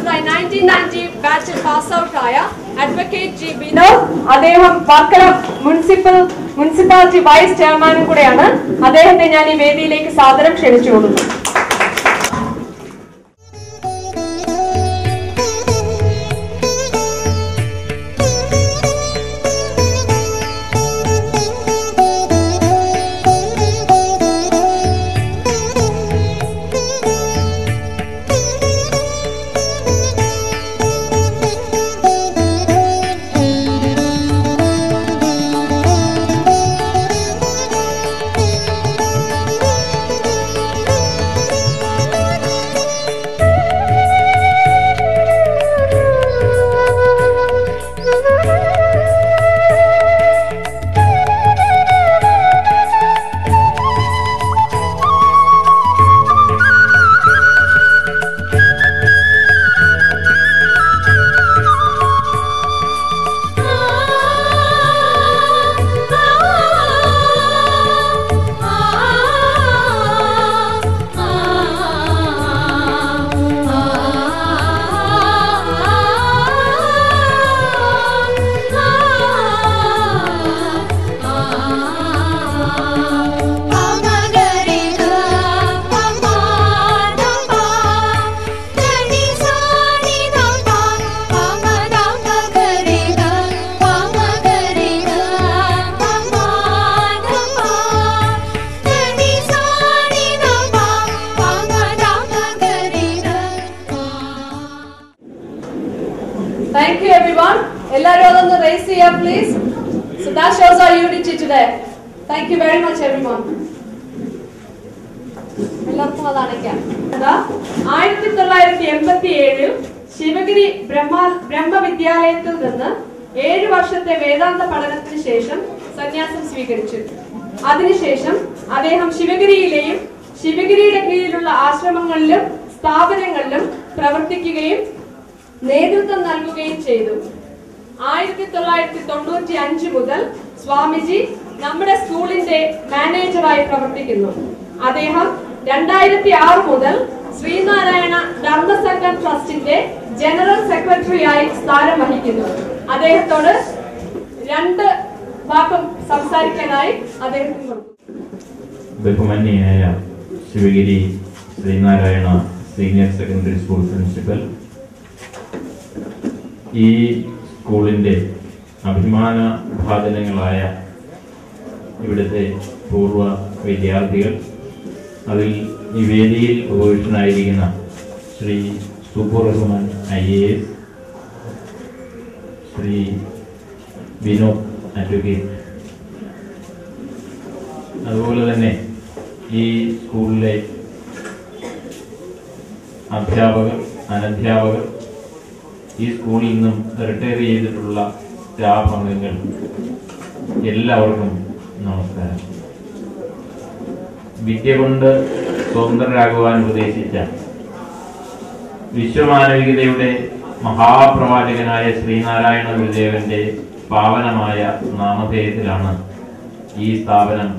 July 1990 ബാച്ചിൽ pass out ആയ advocate G Binod, അദ്ദേഹം വർക്കല മുനിസിപ്പാലിറ്റി വൈസ് ചെയർമാനും കൂടെയാണ്. അദ്ദേഹത്തെ ഞാൻ ഈ വേദിയിലേക്ക് സാദരം ക്ഷണിച്ചുകൊള്ളുന്നു. Thank you everyone. Everyone raise your hand please. So that shows our unity today. Thank you very much everyone. എല്ലാവർക്കും അതാണിക്കാം. 1987 ശിവഗിരി ബ്രഹ്മവിദ്യാലയത്തിൽ നിന്ന് 7 വർഷത്തെ വേദാന്ത പഠനത്തിന് ശേഷം സന്യാസം സ്വീകരിച്ചു. അതിനുശേഷം അദ്ദേഹം ശിവഗിരിയിലെയും ശിവഗിരിയുടെ കീഴിലുള്ള ആശ്രമങ്ങളിലും സ്ഥാപനങ്ങളിലും പ്രവർത്തിക്കുകയും നേതൃത്വം നൽകുകയും ചെയ്തു. 1995 മുതൽ സ്വാമിജി നമ്മുടെ സ്കൂളിന്റെ മാനേജറായി പ്രവർത്തിക്കുന്നു. അദ്ദേഹം 2006 മുതൽ ശ്രീനാരായണ ധർമ്മസംഘം ട്രസ്റ്റിന്റെ ജനറൽ സെക്രട്ടറിയായി സ്ഥാനം വഹിക്കുന്നു. അദ്ദേഹത്തോട് 2 വാക്കും സംസാരിക്കാനായി അദ്ദേഹത്തിന് ബഹുമാന്യനായ Sivagiri Sreenarayana senior secondary school principal, ഈ സ്കൂളിൻ്റെ അഭിമാന ഭാജനങ്ങളായ ഇവിടുത്തെ പൂർവ്വ വിദ്യാർത്ഥികൾ, അതിൽ ഈ വേദിയിൽ ഉപവിഷ്ടനായിരിക്കുന്ന ശ്രീ സുബൂർ റഹ്മാൻ IAS, ശ്രീ വിനോദ് അഡ്വക്കേറ്റ്, അതുപോലെ തന്നെ ഈ സ്കൂളിലെ അധ്യാപകർ, അനധ്യാപകർ, ഈ സ്കൂളിൽ നിന്നും റിട്ടയർ ചെയ്തിട്ടുള്ള സ്റ്റാഫ് അംഗങ്ങൾ, എല്ലാവർക്കും നമസ്കാരം. വിദ്യ കൊണ്ട് സ്വതന്ത്രരാകുവാൻ ഉപദേശിച്ച വിശ്വമാനവികതയുടെ മഹാപ്രവാചകനായ ശ്രീനാരായണ ഗുരുദേവന്റെ പാവനമായ നാമധേയത്തിലാണ് ഈ സ്ഥാപനം